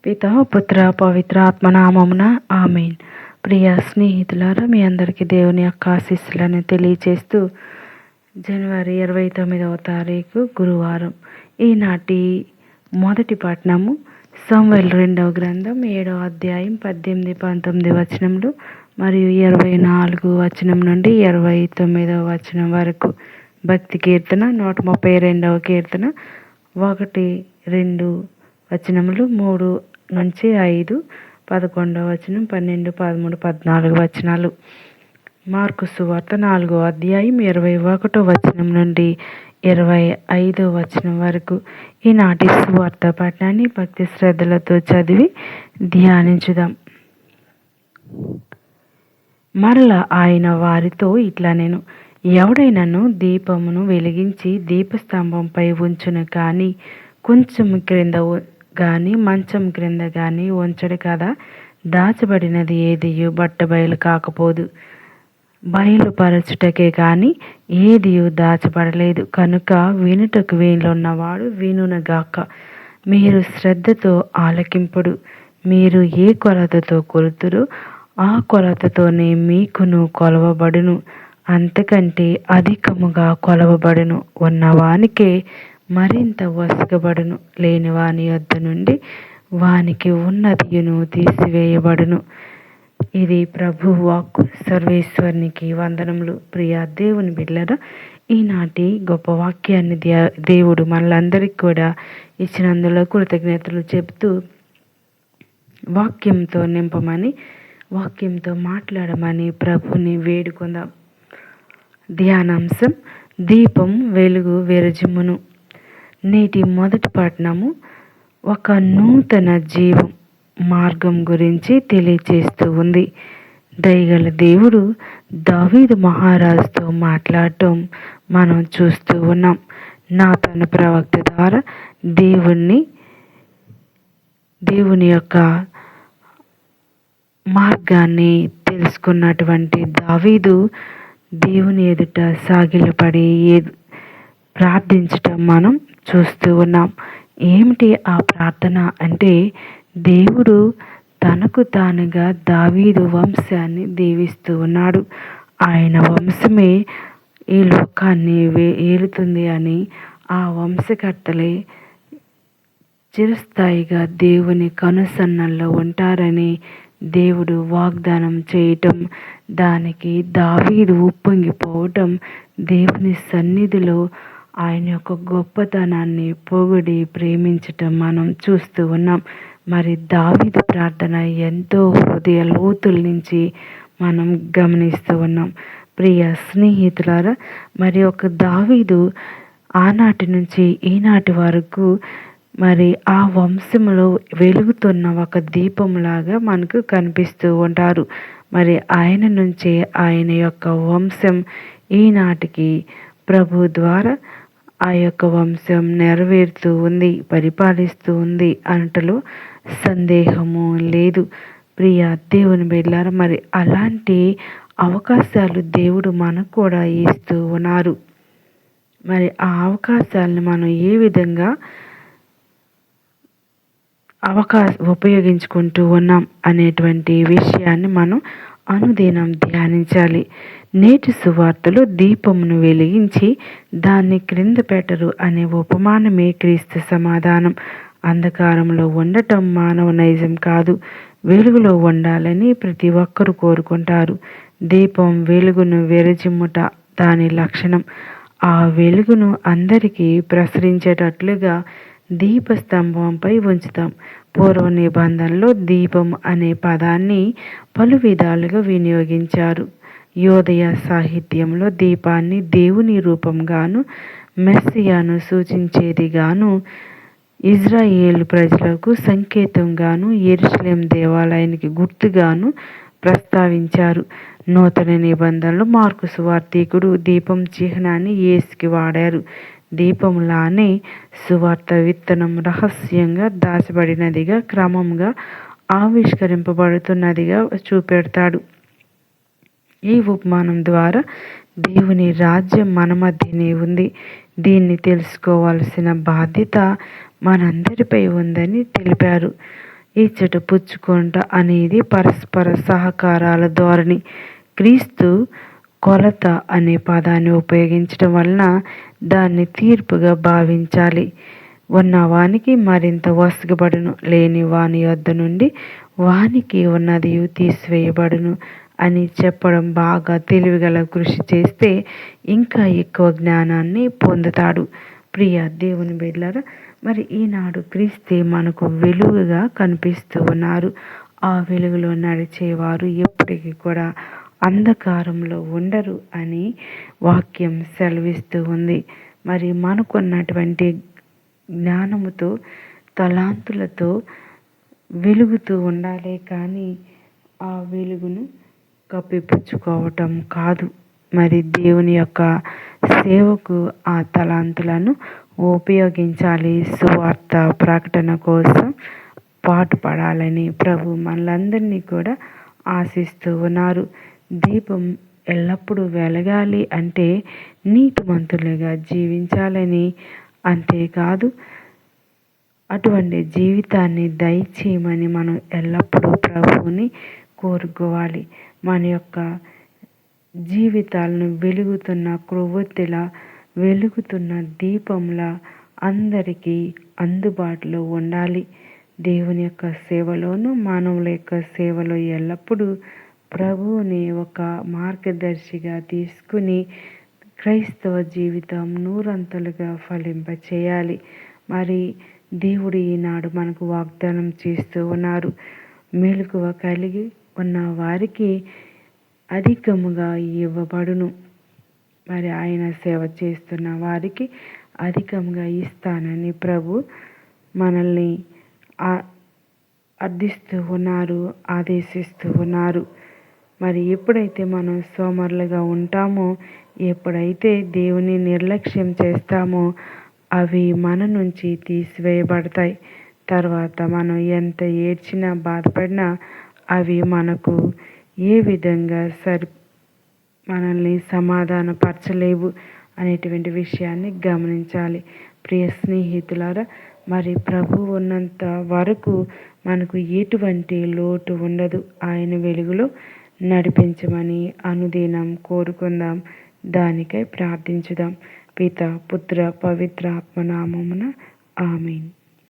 పితా పుత్ర పవిత్ర ఆత్మనామమున ఆమేన్. ప్రియ స్నేహితులారా, మీ అందరికీ దేవుని యొక్క ఆశీస్సులను తెలియచేస్తూ జనవరి 29వ తారీఖు గురువారం. ఈనాటి మొదటి పట్టణము సమూయేలు 2వ గ్రంథం 7వ అధ్యాయం 18-19 వచనములు మరియు 24 వచనం నుండి 29వ వచనం వరకు. భక్తి కీర్తన 132వ కీర్తన 1-2 వచనములు, 3-5, 11వ వచనం, 12, 13, 14 వచనాలు. మార్కు సువార్త 4వ అధ్యాయం 21వ వచనం నుండి 25వ వచనం వరకు. ఈనాటి సువార్త పఠనాన్ని భక్తి శ్రద్ధలతో చదివి ధ్యానించుదాం. మరల ఆయన వారితో ఇట్లా నేను, ఎవడైనను దీపమును వెలిగించి దీపస్తంభంపై ఉంచును కానీ కొంచెం క్రింద గాని మంచం క్రింద గాని ఉంచడు కదా. దాచబడినది ఏదియు బట్టబయలు కాకపోదు, బయలుపరచుటకే కానీ ఏదియు దాచబడలేదు. కనుక వినుటకు వీలున్నవాడు వినునగాక. మీరు శ్రద్ధతో ఆలకింపుడు. మీరు ఏ కొలతతో కొలుతురో ఆ కొలతతోనే మీకును కొలవబడును, అంతకంటే అధికముగా కొలవబడును. ఉన్నవానికే మరింత వసగబడును, లేనివాని యొద్ద నుండి వానికి ఉన్నదియును తీసివేయబడును. ఇది ప్రభు వాక్కు. సర్వేశ్వరునికి వందనములు. ప్రియ దేవుని బిడ్డలారా, ఈనాటి గొప్ప వాక్యాన్ని దేవుడు మనలందరికీ కూడా ఇచ్చినందులో కృతజ్ఞతలు చెబుతూ వాక్యంతో నింపమని, వాక్యంతో మాట్లాడమని ప్రభుని వేడుకుందాం. ధ్యానాంశం: దీపం వెలుగు విరజిమ్మును. నేటి మొదటి పఠనము ఒక నూతన జీవం మార్గం గురించి తెలియచేస్తూ ఉంది. దయగల దేవుడు దావీదు మహారాజుతో మాట్లాడటం మనం చూస్తూ ఉన్నాం. నాతాను ప్రవక్త ద్వారా దేవుని యొక్క మార్గాన్ని తెలుసుకున్నటువంటి దావీదు దేవుని ఎదుట సాగిలపడి ప్రార్థించటం మనం చూస్తూ ఉన్నాం. ఏమిటి ఆ ప్రార్థన అంటే, దేవుడు తనకు తానుగా దావీదు వంశాన్ని దీవిస్తూ ఉన్నాడు. ఆయన వంశమే ఈ లోకాన్ని ఏలుతుంది అని, ఆ వంశకర్తలే చిరస్థాయిగా దేవుని కనుసన్నల్లో ఉంటారని దేవుడు వాగ్దానం చేయటం, దానికి దావీదు ఉప్పొంగిపోవటం, దేవుని సన్నిధిలో ఆయన యొక్క గొప్పతనాన్ని పొగిడి ప్రేమించటం మనం చూస్తూ ఉన్నాం. మరి దావీదు ప్రార్థన ఎంతో హృదయ లోతుల నుంచి మనం గమనిస్తూ ఉన్నాం. ప్రియ స్నేహితులారా, మరి ఒక దావీదు ఆనాటి నుంచి ఈనాటి వరకు మరి ఆ వంశంలో వెలుగుతున్న ఒక దీపంలాగా మనకు కనిపిస్తూ ఉంటారు. మరి ఆయన నుంచే ఆయన యొక్క వంశం ఈనాటికి ప్రభు ద్వారా ఆ యొక్క వంశం నెరవేరుతూ ఉంది, పరిపాలిస్తూ ఉంది అనటలో సందేహము లేదు. ప్రియ దేవుని బిడ్డలారా, మరి అలాంటి అవకాశాలు దేవుడు మనకు కూడా ఇస్తూ ఉన్నారు. మరి ఆ అవకాశాలను మనం ఏ విధంగా ఉపయోగించుకుంటూ ఉన్నాం అనేటువంటి విషయాన్ని మనం అనుదినం ధ్యానించాలి. నేటి సువార్తలో దీపమును వెలిగించి దాన్ని క్రింద పెట్టరు అనే ఉపమానమే క్రీస్తు సమాధానం. అంధకారంలో ఉండటం మానవ నైజం కాదు, వెలుగులో ఉండాలని ప్రతి ఒక్కరూ కోరుకుంటారు. దీపం వెలుగును విరజిమ్ముట దాని లక్షణం. ఆ వెలుగును అందరికీ ప్రసరించేటట్లుగా దీపస్తంభంపై ఉంచుతాం. పూర్వ నిబంధనలో దీపం అనే పదాన్ని పలు విధాలుగా వినియోగించారు. యోదయ సాహిత్యంలో దీపాన్ని దేవుని రూపంగాను, మెస్సియాను సూచించేదిగాను, ఇజ్రాయేలు ప్రజలకు సంకేతంగాను, యెరూషలేం దేవాలయానికి గుర్తుగాను ప్రస్తావించారు. నూతన నిబంధనలు మార్కు సువార్తికుడు దీపం చిహ్నాన్ని యేసుకి వాడారు. దీపంలానే సువార్త విత్తనం రహస్యంగా దాచబడినదిగా, క్రమంగా ఆవిష్కరింపబడుతున్నదిగా చూపెడతాడు. ఈ ఉపమానం ద్వారా దేవుని రాజ్యం మన మధ్యనే ఉంది, దీన్ని తెలుసుకోవాల్సిన బాధ్యత మనందరిపై ఉందని తెలిపారు. ఇచ్చట పుచ్చుకొనుట అనేది పరస్పర సహకారాల ధోరణి. క్రీస్తు కొలత అనే పదాన్ని ఉపయోగించడం వలన దాన్ని తీర్పుగా భావించాలి. ఉన్నవానికి మరింత వసగబడును, లేని వాని యొద్ద నుండి వానికి ఉన్నది తీసివేయబడును అని చెప్పడం బాగా తెలివిగల కృషి చేస్తే ఇంకా ఎక్కువ జ్ఞానాన్ని పొందుతాడు. ప్రియ దేవుని బిడ్డలారా, మరి ఈనాడు క్రీస్తే మనకు వెలుగుగా కనిపిస్తూ ఉన్నారు. ఆ వెలుగులో నడిచేవారు ఎప్పటికీ కూడా అంధకారంలో ఉండరు అని వాక్యం సెలవిస్తూ ఉంది. మరి మనకున్నటువంటి జ్ఞానముతో, తలాంతులతో వెలుగుతూ ఉండాలి, కానీ ఆ వెలుగును కప్పిపుచ్చుకోవటం కాదు. మరి దేవుని యొక్క సేవకు ఆ తలాంతులను ఉపయోగించాలి. సువార్త ప్రకటన కోసం పాటుపడాలని ప్రభు మనలందరినీ కూడా ఆశిస్తూ ఉన్నారు. దీపం ఎల్లప్పుడూ వెలగాలి అంటే నీతిమంతులుగా జీవించాలని, అంతేకాదు అటువంటి జీవితాన్ని దయచేయమని మనం ఎల్లప్పుడూ ప్రభువుని కోరుకోవాలి. మన యొక్క జీవితాలను వెలుగుతున్న క్రొవ్వొత్తిలా, వెలుగుతున్న దీపంలా అందరికీ అందుబాటులో ఉండాలి. దేవుని యొక్క సేవలోను, మానవుల యొక్క సేవలో ఎల్లప్పుడూ ప్రభువుని ఒక మార్గదర్శిగా తీసుకుని క్రైస్తవ జీవితం నూరంతలుగా ఫలింపచేయాలి. మరి దేవుడు ఈనాడు మనకు వాగ్దానం చేస్తూ ఉన్నారు. మెలకువ కలిగి ఉన్న వారికి అధికముగా ఇవ్వబడును. మరి ఆయన సేవ చేస్తున్న వారికి అధికంగా ఇస్తానని ప్రభు మనల్ని అర్థిస్తూ ఉన్నారు, ఆదేశిస్తూ ఉన్నారు. మరి ఎప్పుడైతే మనం సోమరులుగా ఉంటామో, ఎప్పుడైతే దేవుని నిర్లక్ష్యం చేస్తామో అవి మన నుంచి తీసివేయబడతాయి. తర్వాత మనం ఎంత ఏడ్చినా, బాధపడినా అవి మనకు ఏ విధంగా మనల్ని సమాధానపరచలేవు అనేటువంటి విషయాన్ని గమనించాలి. ప్రియ స్నేహితులారా, మరి ప్రభువు ఉన్నంత వరకు మనకు ఎటువంటి లోటు ఉండదు. ఆయన వెలుగులో నడిపించమని అనుదినం కోరుకుందాం. దానికై ప్రార్థించుదాం. పిత, పుత్ర, పవిత్ర ఆత్మనామమున ఆమేన్.